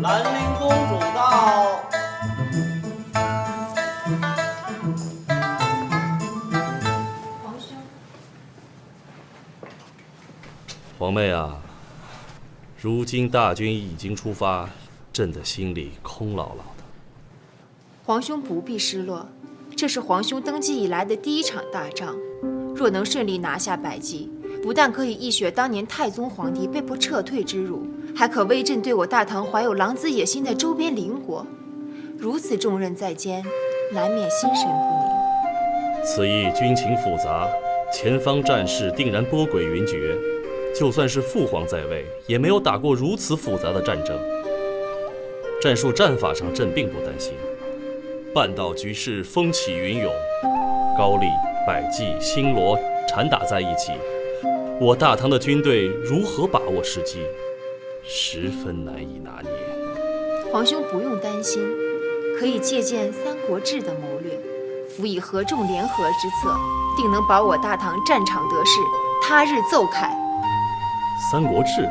兰陵公主到。皇兄，皇妹啊，如今大军已经出发，朕的心里空落落的。皇兄不必失落，这是皇兄登基以来的第一场大仗。若能顺利拿下百济，不但可以一雪当年太宗皇帝被迫撤退之辱，还可威震对我大唐怀有狼子野心的周边邻国。如此重任在肩，难免心神不宁。此役军情复杂，前方战事定然波诡云谲。就算是父皇在位，也没有打过如此复杂的战争。战术战法上，朕并不担心。半岛局势风起云涌，高丽、百济、新罗缠打在一起，我大唐的军队如何把握时机，十分难以拿捏。皇兄不用担心，可以借鉴《三国志》的谋略，辅以合纵联合之策，定能保我大唐战场得势，他日奏凯。《三国志》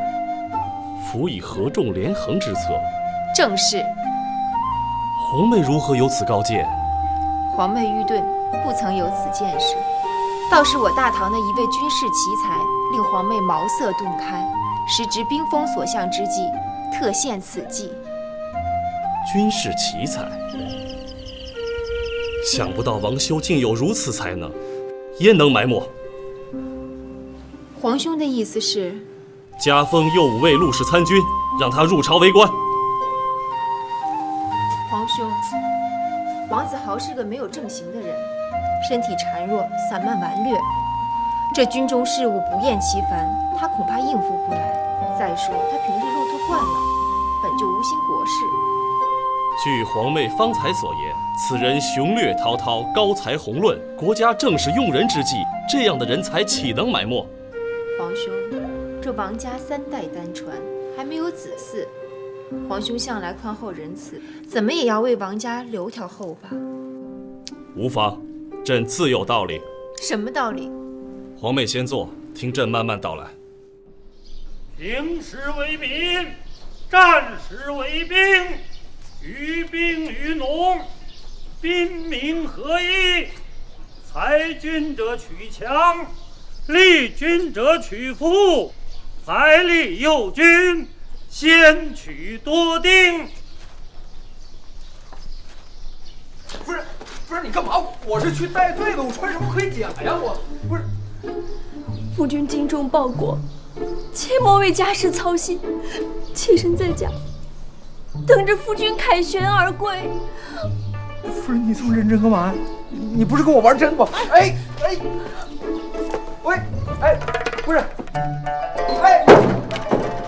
辅以合纵连横之策，正是。皇妹如何有此高见？皇妹愚钝，不曾有此见识。倒是我大唐的一位军事奇才，令皇妹茅塞顿开，时值兵锋所向之际，特献此计。军事奇才，想不到王修竟有如此才能，焉能埋没？皇兄的意思是，加封右武卫陆氏参军，让他入朝为官。皇兄，王子豪是个没有正行的人，身体孱弱，散漫顽劣。这军中事务不厌其烦，他恐怕应付不来。再说他平日路途惯了，本就无心国事。据皇妹方才所言，此人雄略滔滔，高才宏论，国家正是用人之际，这样的人才岂能埋没？皇兄，这王家3代单传，还没有子嗣。皇兄向来宽厚仁慈，怎么也要为王家留条后吧？无妨，朕自有道理。什么道理？皇妹先坐，听朕慢慢道来。平时为民，战时为兵，于兵于农，兵民合一。裁军者取强，利军者取富，财力诱军，先取多丁。不是你干嘛？我是去带队的，我穿什么盔甲呀？我不是。夫君精忠报国，切莫为家事操心，妾身在家等着夫君凯旋而归。夫人，你这么认真干嘛？你不是跟我玩真吧？哎，喂，哎，不是，哎，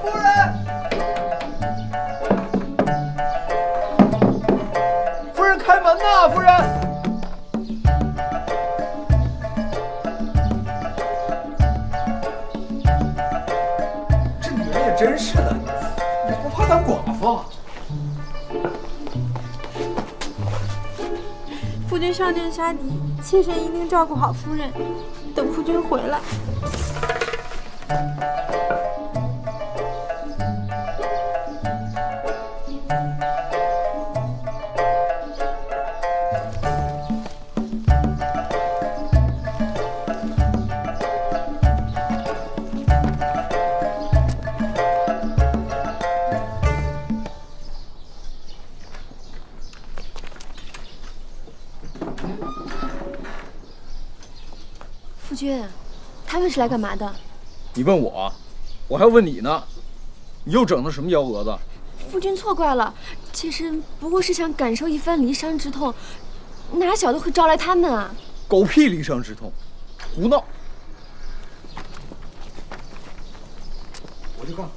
夫人，夫人开门呐，夫人。这女人也真是的，你不怕当寡妇啊？夫君上阵杀敌，妾身一定照顾好夫人。等夫君回来。夫君，他们是来干嘛的？你问我，我还要问你呢。你又整的什么幺蛾子？夫君错怪了，妾身不过是想感受一番离殇之痛，哪晓得会招来他们啊！狗屁离殇之痛，胡闹！我就告。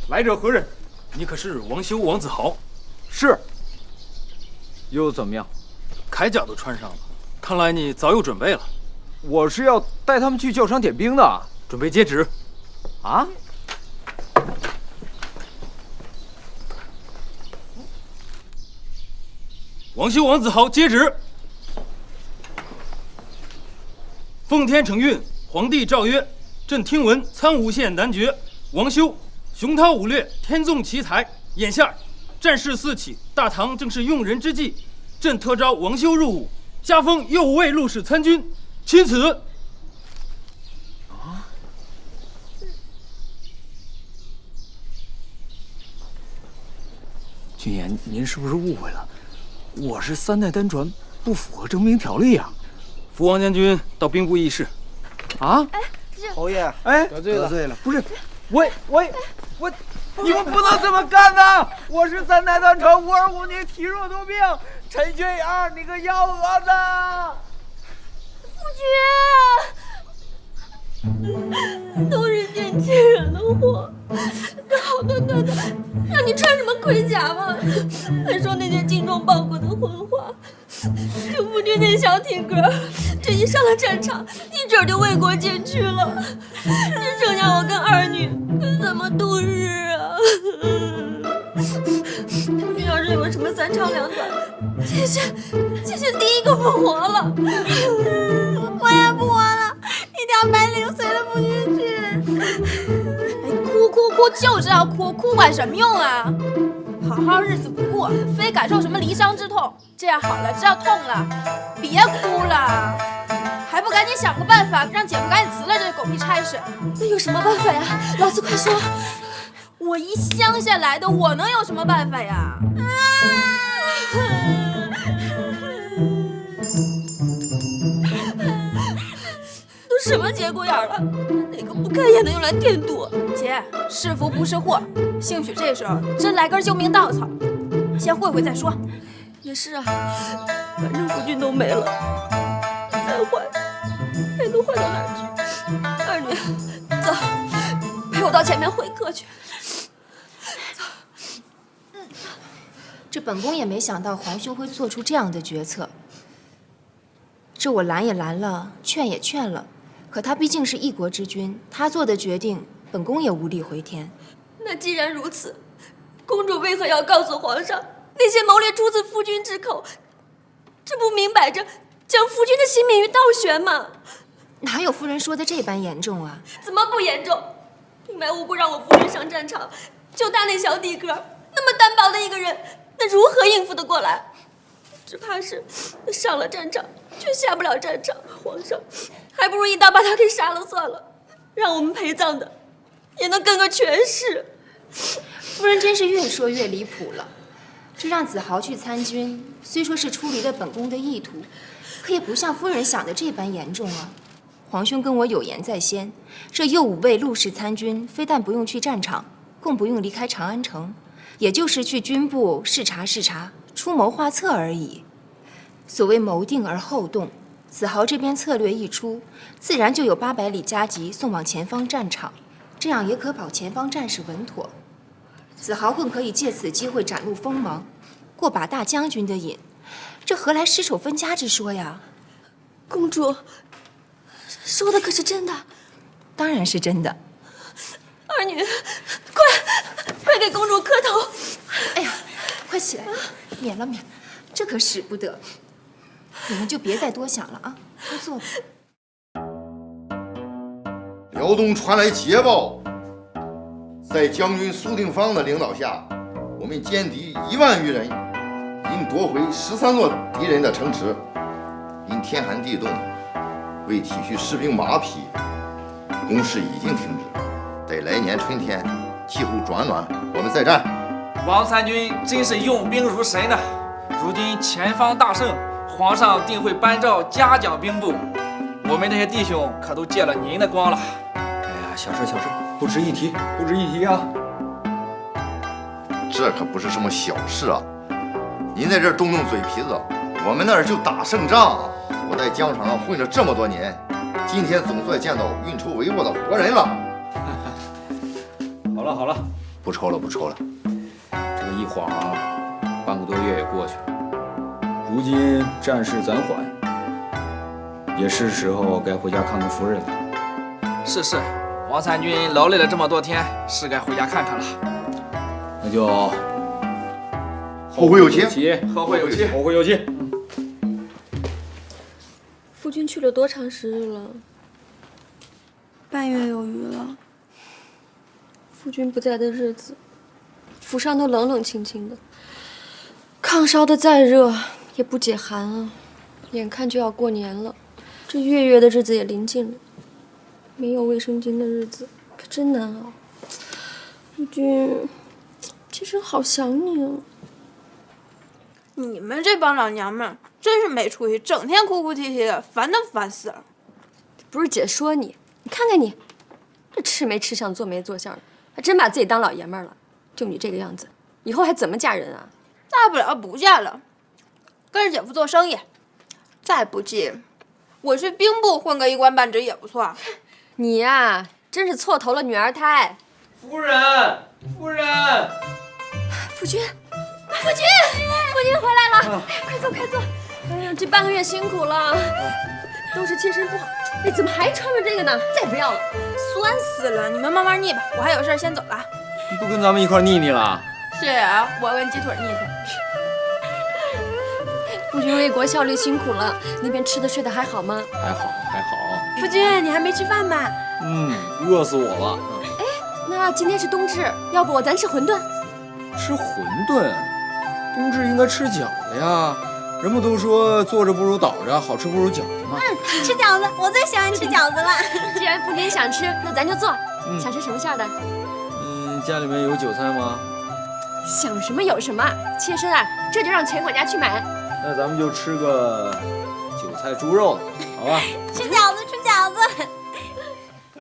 来者何人？你可是王修王子豪？是。又怎么样？铠甲都穿上了，看来你早有准备了。我是要带他们去教场点兵的，准备接旨。啊？王修王子豪接旨。奉天承运，皇帝诏曰：朕听闻参悟县男爵王修雄韬武略，天纵奇才。眼下战事四起，大唐正是用人之际，朕特召王修入伍，加封右武卫录使参军，钦此。军爷，您是不是误会了？我是3代单传，不符合征兵条例呀。扶王将军到兵部议事。啊？侯爷，哎，得罪了，不是，我，你们不能这么干呐！我是3代单传，52年体弱多病，陈学阳，你个幺蛾子！夫君，都是年轻人的祸。好端端的，让你穿什么盔甲吗？还说那些精忠报国的混话。这夫君那小体格，这一上了战场，一准就为国捐躯了。只剩下我跟二女，怎么度日啊？你要是有什么3长2短，这是第一个不活了。我也不活了，一条白领随了夫君去。哭就是要哭，哭管什么用啊？好好日子不过，非感受什么离殇之痛。这样好了，知道痛了，别哭了，还不赶紧想个办法，让姐夫赶紧辞了这狗屁差事。那有什么办法呀？老子快说！我一乡下来的，我能有什么办法呀？都什么节骨眼了，哪个不看也能用来添堵？姐，是福不是祸，兴许这时候真来根救命稻草，先会会再说。也是啊，反正夫君都没了，再坏也能坏到哪儿去？二女，走，陪我到前面会客去。这本宫也没想到皇兄会做出这样的决策。这我拦也拦了，劝也劝了，可他毕竟是一国之君，他做的决定，本宫也无力回天。那既然如此，公主为何要告诉皇上那些谋略出自夫君之口？这不明摆着将夫君的性命于倒悬吗？哪有夫人说的这般严重啊？怎么不严重？平白无故让我夫君上战场，就他那小体格，那么单薄的一个人，那如何应付得过来？只怕是上了战场却下不了战场，皇上还不如一刀把他给杀了算了，让我们陪葬的也能跟个全尸。夫人真是越说越离谱了。这让子豪去参军，虽说是出离了本宫的意图，可也不像夫人想的这般严重啊。皇兄跟我有言在先，这右武卫陆氏参军非但不用去战场，更不用离开长安城，也就是去军部视察视察，出谋划策而已。所谓谋定而后动，子豪这边策略一出，自然就有800里加急送往前方战场，这样也可保前方战事稳妥。子豪更可以借此机会展露锋芒，过把大将军的瘾，这何来失手分家之说呀？公主说的可是真的？当然是真的。二女，快给公主磕头！哎呀，快起来，免了，这可使不得。你们就别再多想了啊，快坐吧。辽东传来捷报，在将军苏定方的领导下，我们歼敌1万余人，因夺回13座敌人的城池。因天寒地冻，为体恤士兵马匹，攻势已经停止。待来年春天气候转暖，我们再战。王参军真是用兵如神呐！如今前方大胜，皇上定会颁诏嘉奖兵部，我们这些弟兄可都借了您的光了。哎呀，小事，不值一提啊！这可不是什么小事啊！您在这儿动嘴皮子，我们那儿就打胜仗。我在疆场上混了这么多年，今天总算见到运筹帷幄的活人了。好了，不抽了。这个一晃半个多月也过去了，如今战事暂缓，也是时候该回家看看夫人了。是，王参军劳累了这么多天，是该回家看看了。那就后会有期。后会有期。夫君去了多长时日了？半月有余了。夫君不在的日子，府上都冷冷清清的，炕烧的再热也不解寒啊。眼看就要过年了，这月月的日子也临近了，没有卫生巾的日子可真难熬。夫君，妾身好想你啊！你们这帮老娘们真是没出息，整天哭哭啼啼的，烦都烦死了。不是姐说你，你看看你，这吃没吃相，做没做相的，还真把自己当老爷们儿了。就你这个样子，以后还怎么嫁人啊？大不了不嫁了，跟着姐夫做生意。再不济，我去兵部混个一官半职也不错。你呀，真是错投了女儿胎。夫人，夫人，夫君，夫君，夫君回来了！哎呀，快坐，快坐。哎呀，这半个月辛苦了，都是妾身不好。哎，怎么还穿着这个呢？再不要了，酸死了！你们慢慢腻吧，我还有事先走了。你不跟咱们一块腻腻了？是啊，我跟鸡腿腻去。夫君为国效力辛苦了，那边吃的睡的还好吗？还好，还好。夫君，你还没吃饭吧？饿死我了。哎，那今天是冬至，要不咱吃馄饨？吃馄饨？冬至应该吃饺子呀。人们都说坐着不如倒着，好吃不如饺子嘛。吃饺子，我最喜欢吃饺子了。既然夫君想吃，那咱就做。想吃什么馅的？家里面有韭菜吗？想什么有什么，妾身啊，这就让钱管家去买。那咱们就吃个韭菜猪肉，好吧？吃饺子，